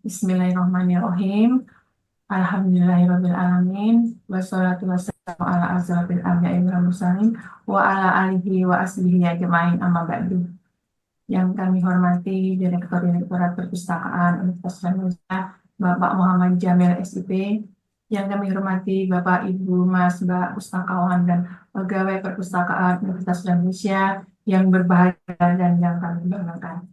Bismillahirrahmanirrahim. Alhamdulillahirabbil alamin. Wassalatu wassalamu ala asrofil anbiya'i wal mursalin wa ala alihi wa asbihi ajmain amma ba'du. Yang kami hormati Direktorat Perpustakaan Universitas Indonesia, Bapak Muhammad Jamil SIP. Yang kami hormati Bapak Ibu Mas Mbak Pustakawan dan pegawai Perpustakaan Universitas Indonesia yang berbahagia dan yang kami banggakan.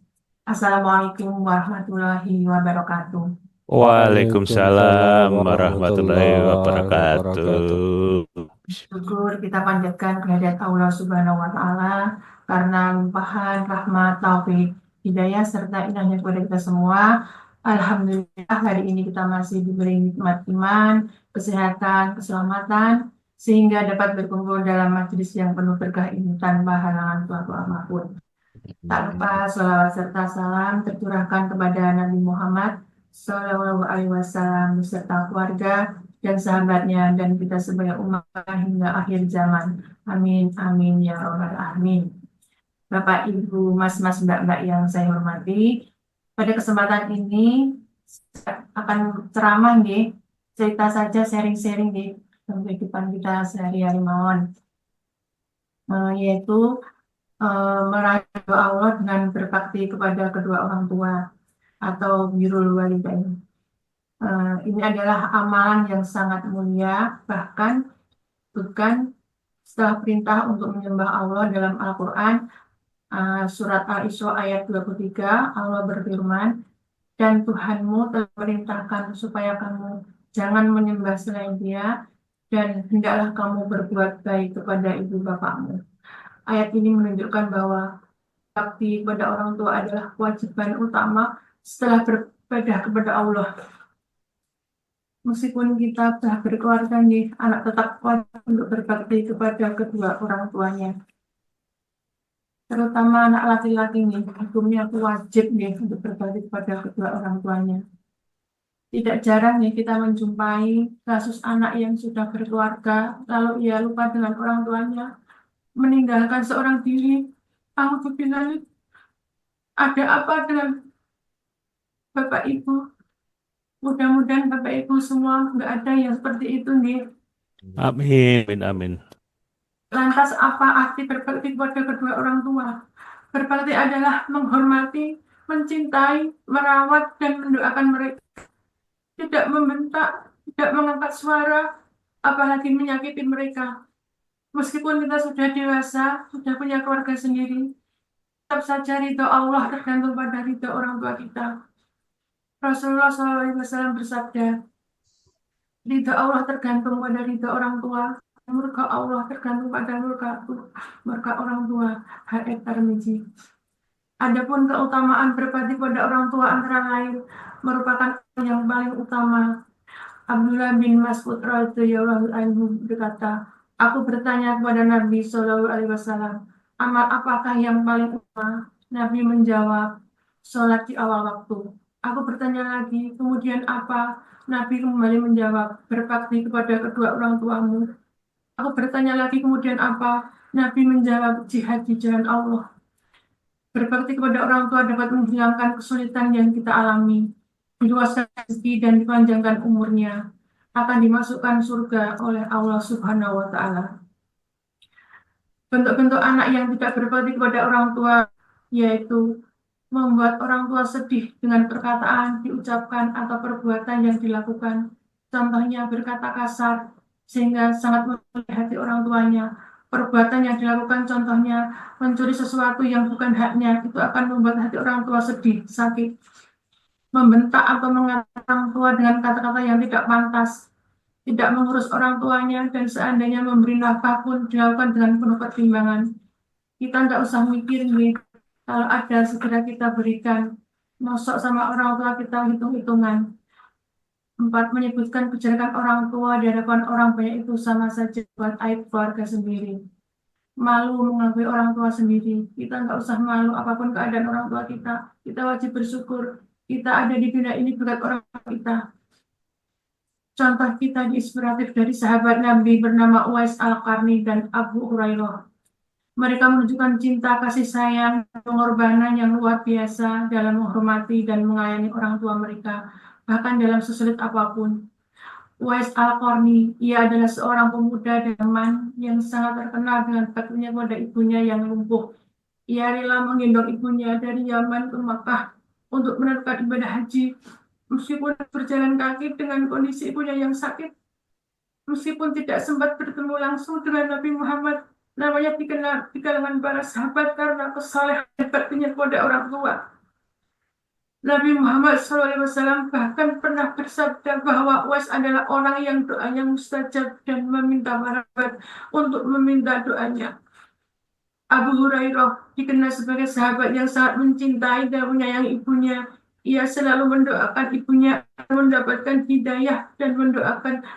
Assalamualaikum warahmatullahi wabarakatuh. Waalaikumsalam Waalaikumsalam warahmatullahi warahmatullahi wabarakatuh. wabarakatuh. Syukur kita panjatkan kehadirat Allah Subhanahu wa Ta'ala karena limpahan rahmat, taufik, hidayah serta inahnya kepada kita semua. Alhamdulillah hari ini kita masih diberi nikmat iman, kesehatan, keselamatan sehingga dapat berkumpul dalam majelis yang penuh berkah ini tanpa halangan suatu apapun. Tak lupa sholawat serta salam tercurahkan kepada Nabi Muhammad Sallallahu Alaihi Wasallam beserta keluarga dan sahabatnya dan kita sebagai umat hingga akhir zaman. Amin, amin, ya robbal alamin. Bapak, Ibu, Mas-mas, Mbak-mbak yang saya hormati, pada kesempatan ini saya akan ceramah nggih, cerita saja sharing-sharing nggih tentang kehidupan kita sehari-hari mawon. Yaitu meraih doa Allah dengan berbakti kepada kedua orang tua atau birrul walidain. Ini adalah amalan yang sangat mulia, bahkan bukan setelah perintah untuk menyembah Allah dalam Al-Quran, surat Al-Isra ayat 23, Allah berfirman, dan Tuhanmu telah perintahkan supaya kamu jangan menyembah selain Dia, dan hendaklah kamu berbuat baik kepada ibu bapakmu. Ayat ini menunjukkan bahwa bakti kepada orang tua adalah kewajiban utama setelah beribadah kepada Allah. Meskipun kita sudah berkeluarga nih, anak tetap wajib untuk berbakti kepada kedua orang tuanya. Terutama anak laki-laki nih, hukumnya wajib nih untuk berbakti kepada kedua orang tuanya. Tidak jarang nih kita menjumpai kasus anak yang sudah berkeluarga, lalu ia lupa dengan orang tuanya, meninggalkan seorang diri. Aku bilang, ada apa dengan Bapak Ibu? Mudah-mudahan Bapak Ibu semua nggak ada yang seperti itu nih. Amin, amin, amin. Lantas apa arti berbakti kepada kedua orang tua? Berbakti adalah menghormati, mencintai, merawat, dan mendoakan mereka. Tidak membentak, tidak mengangkat suara, apalagi menyakiti mereka. Meskipun kita sudah dewasa, sudah punya keluarga sendiri, tetap saja ridho Allah tergantung pada ridho orang tua kita. Rasulullah SAW bersabda, ridho Allah tergantung pada ridho orang tua, murka Allah tergantung pada murka orang tua. Hadits Tirmidzi. Adapun keutamaan berbakti pada orang tua antara lain merupakan yang paling utama. Abdullah bin Mas'ud radhiyallahu anhu berkata, aku bertanya kepada Nabi Shallallahu Alaihi Wasallam, amal apakah yang paling utama? Nabi menjawab, sholat di awal waktu. Aku bertanya lagi, kemudian apa? Nabi kembali menjawab, berbakti kepada kedua orang tuamu. Aku bertanya lagi, kemudian apa? Nabi menjawab, jihad di jalan Allah. Berbakti kepada orang tua dapat menghilangkan kesulitan yang kita alami, diluaskan rezeki dan dipanjangkan umurnya, akan dimasukkan surga oleh Allah Subhanahu wa Ta'ala. Bentuk-bentuk anak yang tidak berbakti kepada orang tua yaitu membuat orang tua sedih dengan perkataan, diucapkan, atau perbuatan yang dilakukan. Contohnya berkata kasar, sehingga sangat menyakiti hati orang tuanya. Perbuatan yang dilakukan contohnya mencuri sesuatu yang bukan haknya, itu akan membuat hati orang tua sedih, sakit. Membentak atau mengatakan orang tua dengan kata-kata yang tidak pantas, tidak mengurus orang tuanya, dan seandainya memberi nafkah pun dilakukan dengan penuh pertimbangan. Kita tidak usah mikir nih, kalau ada segera kita berikan. Mosok sama orang tua kita hitung-hitungan. 4, menyebutkan kejelekan orang tua di hadapan orang banyak itu sama saja buat aib keluarga sendiri. Malu mengakui orang tua sendiri. Kita nggak usah malu apapun keadaan orang tua kita. Kita wajib bersyukur. Kita ada di dunia ini berkat orang tua kita. Contoh kita inspiratif dari sahabat Nabi bernama Uwais Al-Qarni dan Abu Hurairah. Mereka menunjukkan cinta, kasih sayang, pengorbanan yang luar biasa dalam menghormati dan mengayomi orang tua mereka, bahkan dalam sesulit apapun. Uwais Al-Qarni, ia adalah seorang pemuda Yaman yang sangat terkenal dengan baktinya kepada ibunya yang lumpuh. Ia rela menggendong ibunya dari Yaman ke Makkah untuk menunaikan ibadah haji, meskipun berjalan kaki dengan kondisi ibunya yang sakit. Meskipun tidak sempat bertemu langsung dengan Nabi Muhammad, namanya dikenal di kalangan para sahabat karena kesalehan dan baktinya kepada orang tua. Nabi Muhammad SAW bahkan pernah bersabda bahwa Uwais adalah orang yang doanya mustajab dan meminta marhabat untuk meminta doanya. Abu Hurairah dikenal sebagai sahabat yang sangat mencintai dan menyayangi ibunya. Ia selalu mendoakan ibunya mendapatkan hidayah dan mendoakan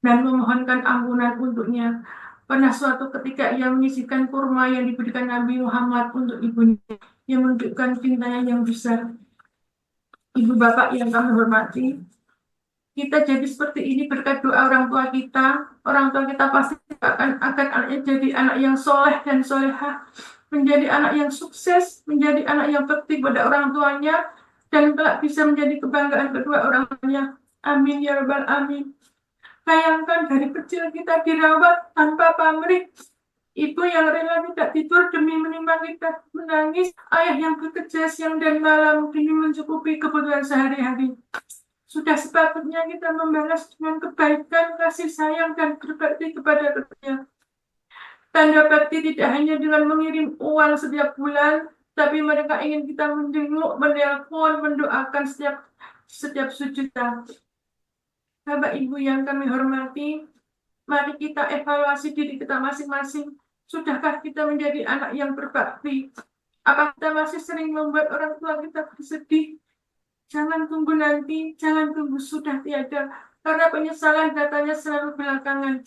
dan memohonkan ampunan untuknya. Pernah suatu ketika ia menyisihkan kurma yang diberikan Nabi Muhammad untuk ibunya, yang menunjukkan cintanya yang besar. Ibu bapak yang kami hormati, kita jadi seperti ini berkat doa orang tua kita. Orang tua kita pasti akan anaknya jadi anak yang soleh dan solehah, menjadi anak yang sukses, menjadi anak yang bekti pada orang tuanya, dan kelak bisa menjadi kebanggaan kedua orang tuanya. Amin ya rabbal alamin. Bayangkan dari kecil kita dirawat tanpa pamrih. Ibu yang rela tidak tidur demi menimbang kita menangis, ayah yang bekerja siang dan malam demi mencukupi kebutuhan sehari-hari. Sudah sepatutnya kita membalas dengan kebaikan, kasih sayang, dan berbakti kepada keduanya. Tanda bakti tidak hanya dengan mengirim uang setiap bulan, tapi mereka ingin kita menjenguk, menelpon, mendoakan setiap sujud. Bapak Ibu yang kami hormati, mari kita evaluasi diri kita masing-masing. Sudahkah kita menjadi anak yang berbakti? Apakah kita masih sering membuat orang tua kita bersedih? Jangan tunggu nanti, jangan tunggu sudah tiada, karena penyesalan datanya selalu belakangan.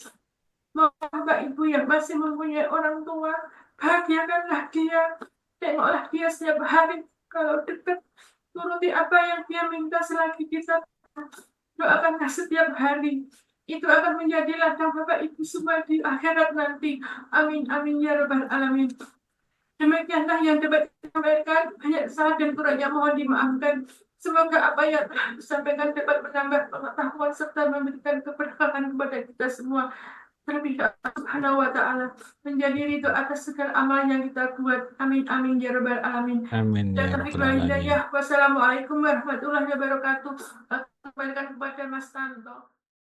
Bapak Ibu yang masih mempunyai orang tua, bahagiakanlah dia, tengoklah dia setiap hari. Kalau dekat, turuti apa yang dia minta selagi kita doakanlah setiap hari. Itu akan menjadi ladang Bapak Ibu semua di akhirat nanti. Amin, amin, ya rabbal alamin. Demikianlah yang dapat disampaikan. Banyak salah dan kurangnya mohon dimaafkan. Semoga apa yang disampaikan dapat menambah pengetahuan serta memberikan keberkahan kepada kita semua. Terlebih Allah Subhanahu wa Ta'ala menjadi ridho atas segala amal yang kita buat. Amin, amin, ya rabbal alamin. Amin Dan ya terlebih rabbal alamin. hidayah. Wassalamualaikum warahmatullahi wabarakatuh. Kembalikan kepada Mas Tanto.